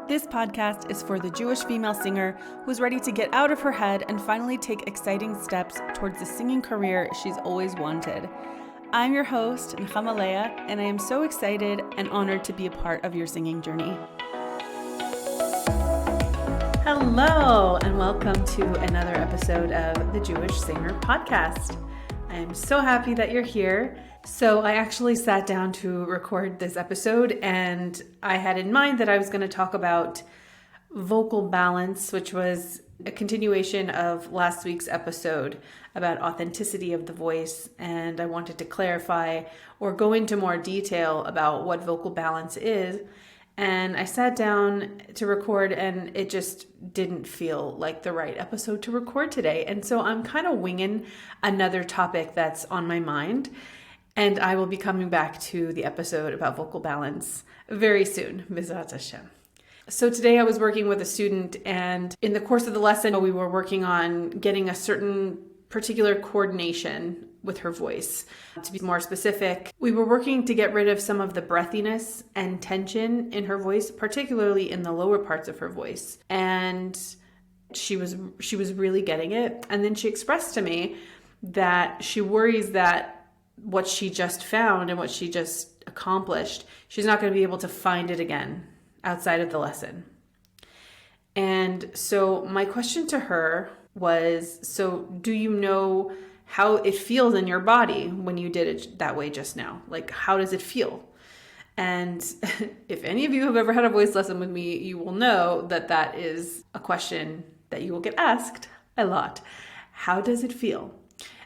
This podcast is for the Jewish female singer who's ready to get out of her head and finally take exciting steps towards the singing career she's always wanted. I'm your host, Nechama Leah, and I am so excited and honored to be a part of your singing journey. Hello, and welcome to another episode of the Jewish Singer Podcast. I am so happy that you're here. So I actually sat down to record this episode, and I had in mind that I was going to talk about vocal balance, which was a continuation of last week's episode about authenticity of the voice. And I wanted to clarify or go into more detail about what vocal balance is. And I sat down to record, and it just didn't feel like the right episode to record today. And so I'm kind of winging another topic that's on my mind. And I will be coming back to the episode about vocal balance very soon, B'ezrat Hashem. So today I was working with a student, and in the course of the lesson, we were working on getting a certain particular coordination with her voice. To be more specific, we were working to get rid of some of the breathiness and tension in her voice, particularly in the lower parts of her voice. And she was really getting it. And then she expressed to me that she worries that what she just found and what she just accomplished, she's not going to be able to find it again outside of the lesson. And so my question to her was, so do you know how it feels in your body when you did it that way just now? Like, how does it feel? And if any of you have ever had a voice lesson with me, you will know that that is a question that you will get asked a lot. How does it feel?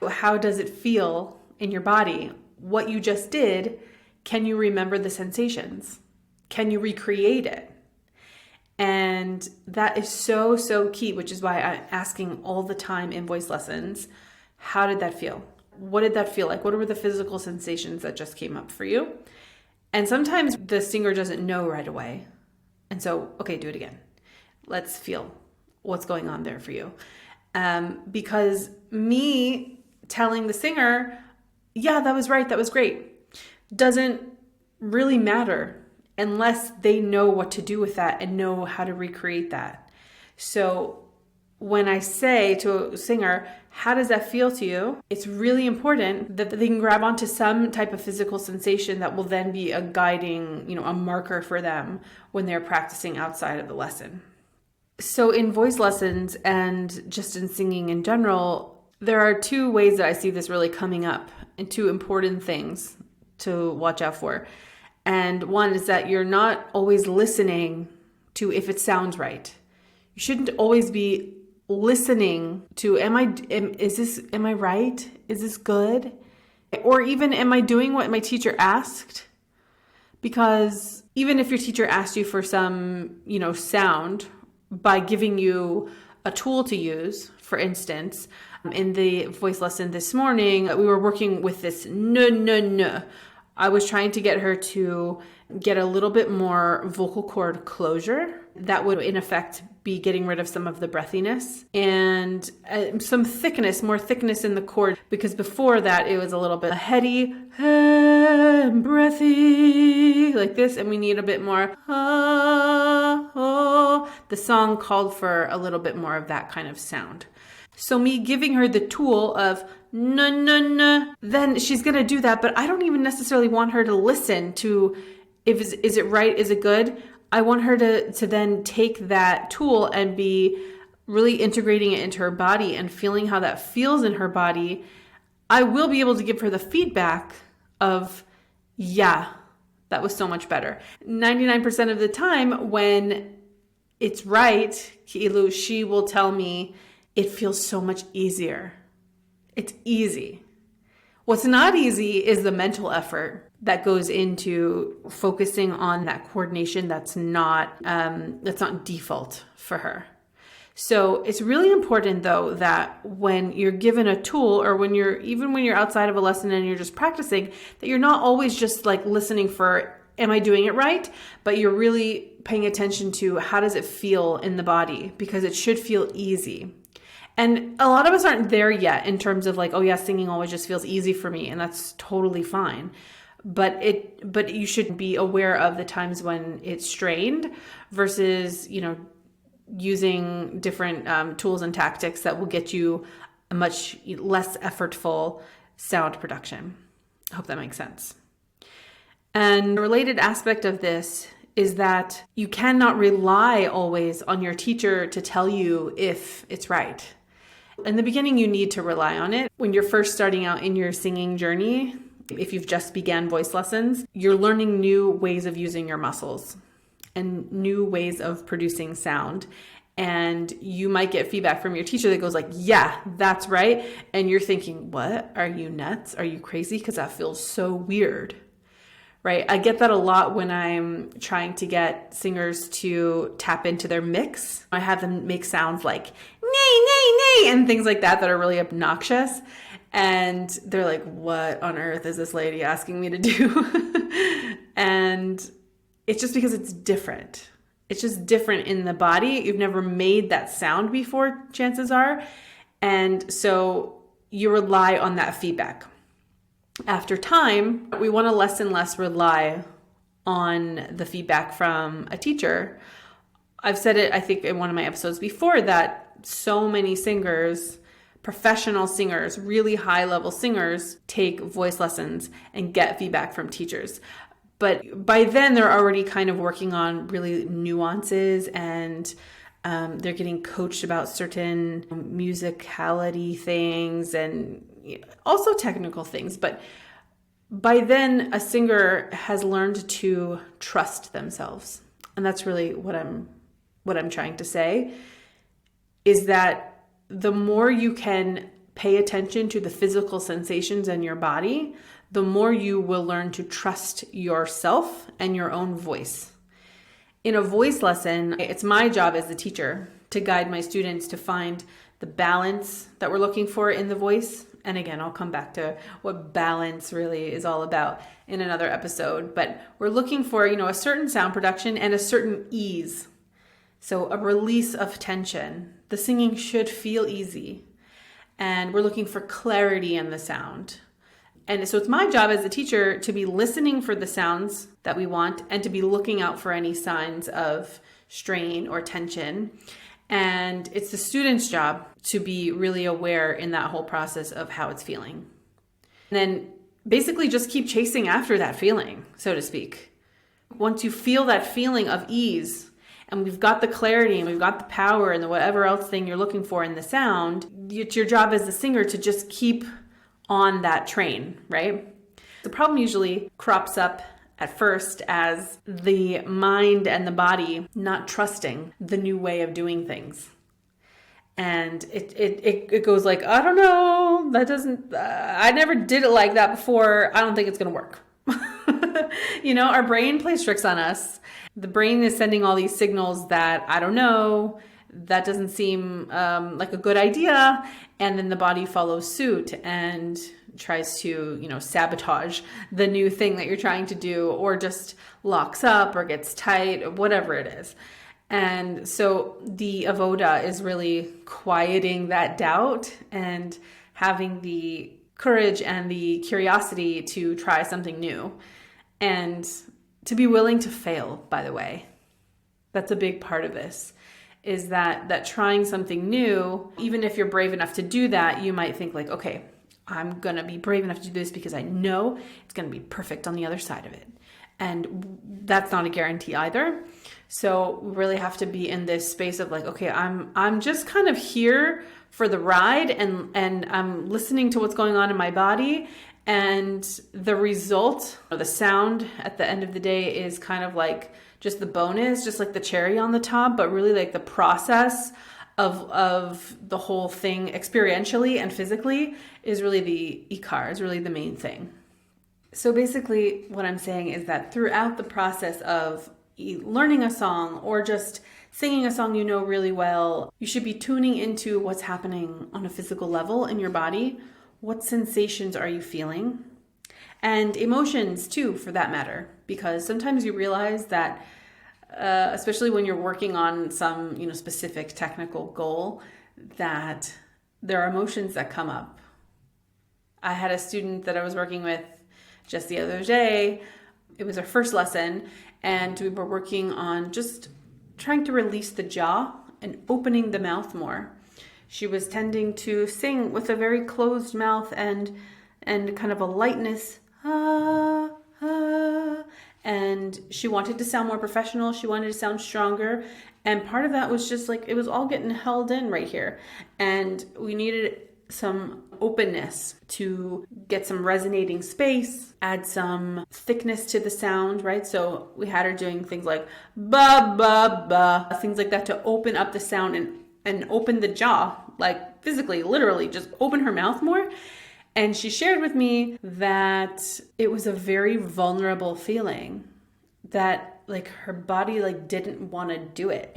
How does it feel in your body? What you just did, can you remember the sensations? Can you recreate it? And that is so, so key, which is why I'm asking all the time in voice lessons, how did that feel? What did that feel like? What were the physical sensations that just came up for you? And sometimes the singer doesn't know right away. And so, okay, do it again. Let's feel what's going on there for you. Because me telling the singer, yeah, that was right, that was great, doesn't really matter unless they know what to do with that and know how to recreate that. So when I say to a singer, how does that feel to you? It's really important that they can grab onto some type of physical sensation that will then be a guiding, a marker for them when they're practicing outside of the lesson. So in voice lessons and just in singing in general, there are two ways that I see this really coming up, and two important things to watch out for. And one is that you're not always listening to if it sounds right. You shouldn't always be listening to, am I right? Is this good? Or even, am I doing what my teacher asked? Because even if your teacher asked you for some, sound by giving you a tool to use, for instance, in the voice lesson this morning, we were working with this n. I was trying to get her to get a little bit more vocal cord closure. That would, in effect, be getting rid of some of the breathiness and some more thickness in the cord. Because before that, it was a little bit heady and breathy, like this. And we need a bit more. The song called for a little bit more of that kind of sound. So me giving her the tool of na, then she's going to do that. But I don't even necessarily want her to listen to is it right? Is it good? I want her to then take that tool and be really integrating it into her body and feeling how that feels in her body. I will be able to give her the feedback of, yeah, that was so much better. 99% of the time when it's right, she will tell me, it feels so much easier. It's easy. What's not easy is the mental effort that goes into focusing on that coordination that's not default for her. So it's really important, though, that when you're given a tool, or when you're outside of a lesson and you're just practicing, that you're not always just like listening for, am I doing it right? But you're really paying attention to, how does it feel in the body? Because it should feel easy. And a lot of us aren't there yet in terms of like, oh yeah, singing always just feels easy for me. And that's totally fine. but you should be aware of the times when it's strained versus, using different tools and tactics that will get you a much less effortful sound production. I hope that makes sense. And a related aspect of this is that you cannot rely always on your teacher to tell you if it's right. In the beginning, you need to rely on it. When you're first starting out in your singing journey, if you've just began voice lessons, you're learning new ways of using your muscles and new ways of producing sound. And you might get feedback from your teacher that goes like, yeah, that's right. And you're thinking, what? Are you nuts? Are you crazy? Because that feels so weird, right? I get that a lot when I'm trying to get singers to tap into their mix. I have them make sounds like, nay, nay, nay, and things like that are really obnoxious. And they're like, what on earth is this lady asking me to do? And it's just because it's different. It's just different in the body. You've never made that sound before, chances are. And so you rely on that feedback. After time, we want to less and less rely on the feedback from a teacher. I've said it, I think, in one of my episodes before that so many singers, professional singers, really high-level singers, take voice lessons and get feedback from teachers. But by then, they're already kind of working on really nuances and they're getting coached about certain musicality things and also technical things. But by then, a singer has learned to trust themselves. And that's really what I'm trying to say, is that the more you can pay attention to the physical sensations in your body, the more you will learn to trust yourself and your own voice. In a voice lesson, it's my job as the teacher to guide my students to find the balance that we're looking for in the voice. And again, I'll come back to what balance really is all about in another episode. But we're looking for, a certain sound production and a certain ease. So a release of tension. The singing should feel easy. And we're looking for clarity in the sound. And so it's my job as a teacher to be listening for the sounds that we want and to be looking out for any signs of strain or tension. And it's the student's job to be really aware in that whole process of how it's feeling. And then basically just keep chasing after that feeling, so to speak. Once you feel that feeling of ease, and we've got the clarity and we've got the power and the whatever else thing you're looking for in the sound, it's your job as the singer to just keep on that train, right? The problem usually crops up at first as the mind and the body not trusting the new way of doing things. And it goes like, I don't know, that doesn't, I never did it like that before. I don't think it's going to work. Our brain plays tricks on us. The brain is sending all these signals that, I don't know, that doesn't seem like a good idea. And then the body follows suit and tries to, sabotage the new thing that you're trying to do, or just locks up or gets tight, or whatever it is. And so the avoda is really quieting that doubt and having the courage and the curiosity to try something new and to be willing to fail, by the way. That's a big part of this, is that trying something new, even if you're brave enough to do that, you might think like, okay, I'm going to be brave enough to do this because I know it's going to be perfect on the other side of it. And that's not a guarantee either. So we really have to be in this space of like, okay, I'm just kind of here for the ride and I'm listening to what's going on in my body. And the result, or the sound at the end of the day, is kind of like just the bonus, just like the cherry on the top, but really like the process of the whole thing experientially and physically is really the ikar, is really the main thing. So basically what I'm saying is that throughout the process of learning a song or just singing a song you know really well, you should be tuning into what's happening on a physical level in your body. What sensations are you feeling? And emotions too, for that matter, because sometimes you realize that especially when you're working on some, specific technical goal, that there are emotions that come up. I had a student that I was working with just the other day. It was our first lesson, and we were working on just trying to release the jaw and opening the mouth more. She was tending to sing with a very closed mouth and kind of a lightness, ah, ah. And she wanted to sound more professional. She wanted to sound stronger. And part of that was just like, it was all getting held in right here. And we needed some openness to get some resonating space, add some thickness to the sound, right? So we had her doing things like ba, ba, ba, things like that to open up the sound and open the jaw, like physically, literally just open her mouth more. And she shared with me that it was a very vulnerable feeling, that like her body like didn't want to do it.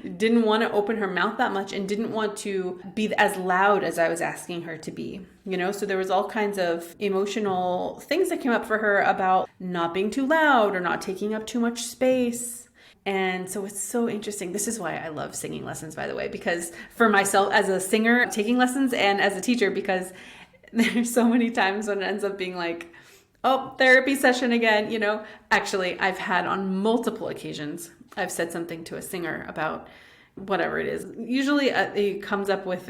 Didn't want to open her mouth that much and didn't want to be as loud as I was asking her to be, so there was all kinds of emotional things that came up for her about not being too loud or not taking up too much space. And so it's so interesting. This is why I love singing lessons, by the way, because for myself as a singer, taking lessons and as a teacher, because there's so many times when it ends up being like, oh, therapy session again, Actually, I've had on multiple occasions, I've said something to a singer about whatever it is. Usually it comes up with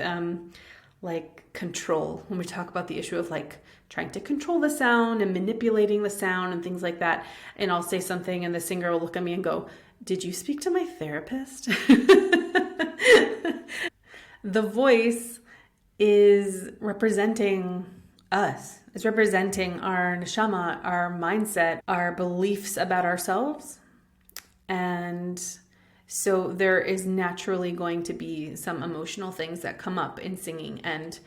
like control, when we talk about the issue of like trying to control the sound and manipulating the sound and things like that. And I'll say something and the singer will look at me and go, "Did you speak to my therapist?" The voice is representing us. It's representing our neshama, our mindset, our beliefs about ourselves. And so there is naturally going to be some emotional things that come up in singing. And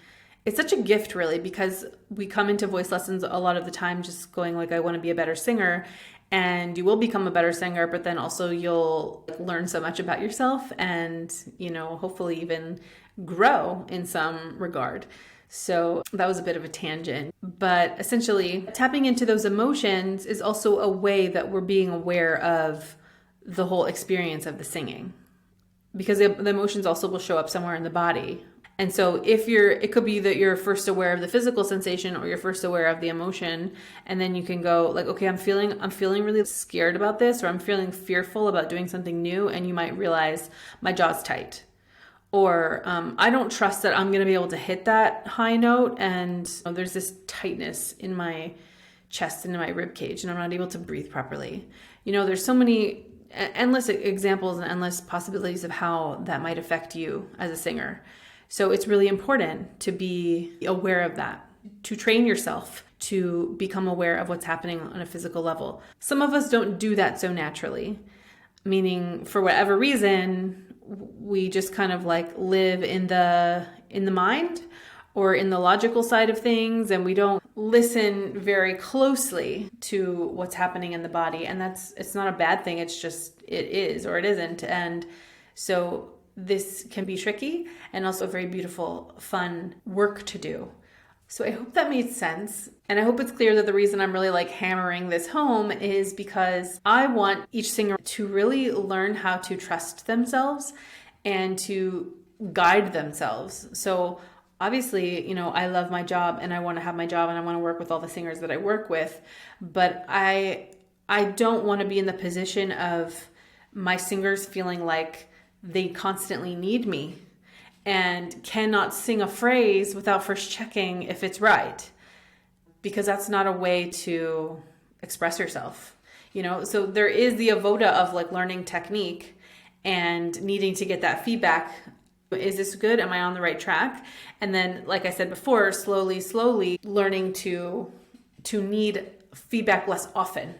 it's such a gift, really, because we come into voice lessons a lot of the time just going like, I want to be a better singer. And you will become a better singer, but then also you'll learn so much about yourself and, hopefully even grow in some regard. So that was a bit of a tangent, but essentially tapping into those emotions is also a way that we're being aware of the whole experience of the singing, because the emotions also will show up somewhere in the body. And so it could be that you're first aware of the physical sensation or you're first aware of the emotion. And then you can go like, okay, I'm feeling really scared about this, or I'm feeling fearful about doing something new. And you might realize my jaw's tight, or I don't trust that I'm going to be able to hit that high note. And there's this tightness in my chest and in my rib cage, and I'm not able to breathe properly. There's so many endless examples and endless possibilities of how that might affect you as a singer. So it's really important to be aware of that, to train yourself to become aware of what's happening on a physical level. Some of us don't do that so naturally, meaning for whatever reason, we just kind of like live in the mind or in the logical side of things, and we don't listen very closely to what's happening in the body. And it's not a bad thing. It's just, it is or it isn't. And so this can be tricky and also very beautiful, fun work to do. So I hope that made sense. And I hope it's clear that the reason I'm really like hammering this home is because I want each singer to really learn how to trust themselves and to guide themselves. So obviously, I love my job and I want to have my job and I want to work with all the singers that I work with, but I don't want to be in the position of my singers feeling like they constantly need me and cannot sing a phrase without first checking if it's right, because that's not a way to express yourself. So there is the avoda of like learning technique and needing to get that feedback. Is this good? Am I on the right track? And then, like I said before, slowly learning to need feedback less often,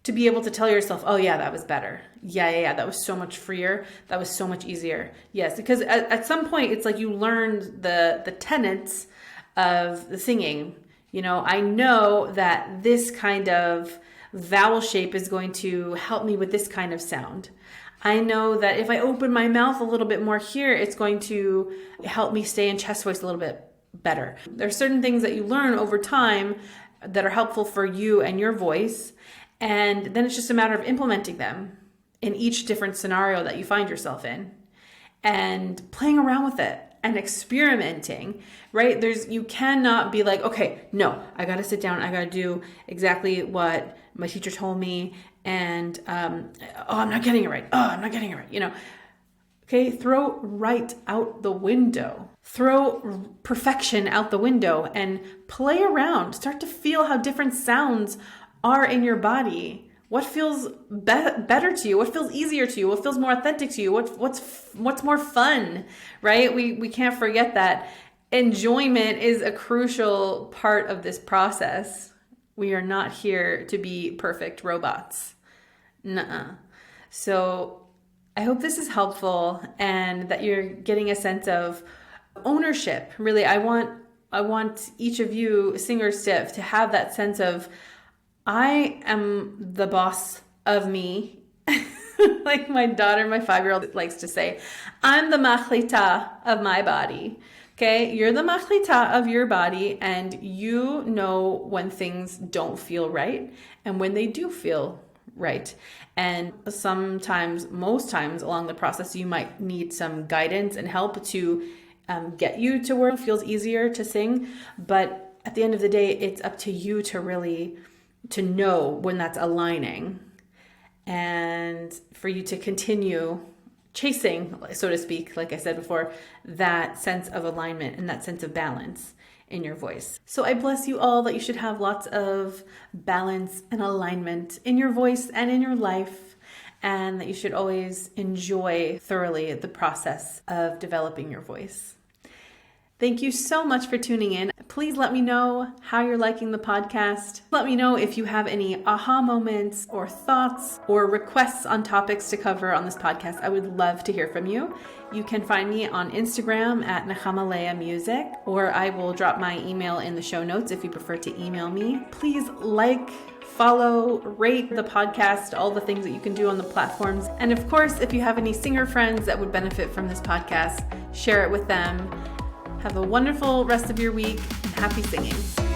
to be able to tell yourself, oh yeah, that was better. Yeah, that was so much freer. That was so much easier. Yes, because at some point it's like you learned the tenets of the singing. I know that this kind of vowel shape is going to help me with this kind of sound. I know that if I open my mouth a little bit more here, it's going to help me stay in chest voice a little bit better. There are certain things that you learn over time that are helpful for you and your voice. And then it's just a matter of implementing them in each different scenario that you find yourself in and playing around with it. and experimenting, right? You cannot be like, okay, no, I got to sit down. I got to do exactly what my teacher told me. And, I'm not getting it right. I'm not getting it right. Okay, throw right out the window. Throw perfection out the window and play around. Start to feel how different sounds are in your body. What feels better to you? What feels easier to you? What feels more authentic to you? What's more fun, right? We can't forget that enjoyment is a crucial part of this process. We are not here to be perfect robots. Nuh-uh. So I hope this is helpful and that you're getting a sense of ownership. Really, I want each of you singers to have that sense of, I am the boss of me. Like my daughter, my 5-year-old likes to say, I'm the machlita of my body. Okay, you're the machlita of your body, and you know when things don't feel right and when they do feel right. And sometimes, most times along the process, you might need some guidance and help to get you to where it feels easier to sing. But at the end of the day, it's up to you to know when that's aligning and for you to continue chasing, so to speak, like I said before, that sense of alignment and that sense of balance in your voice. So I bless you all that you should have lots of balance and alignment in your voice and in your life, and that you should always enjoy thoroughly the process of developing your voice. Thank you so much for tuning in. Please let me know how you're liking the podcast. Let me know if you have any aha moments or thoughts or requests on topics to cover on this podcast. I would love to hear from you. You can find me on Instagram at Nechama Music, or I will drop my email in the show notes if you prefer to email me. Please follow, rate the podcast, all the things that you can do on the platforms. And of course, if you have any singer friends that would benefit from this podcast, share it with them. Have a wonderful rest of your week and happy singing.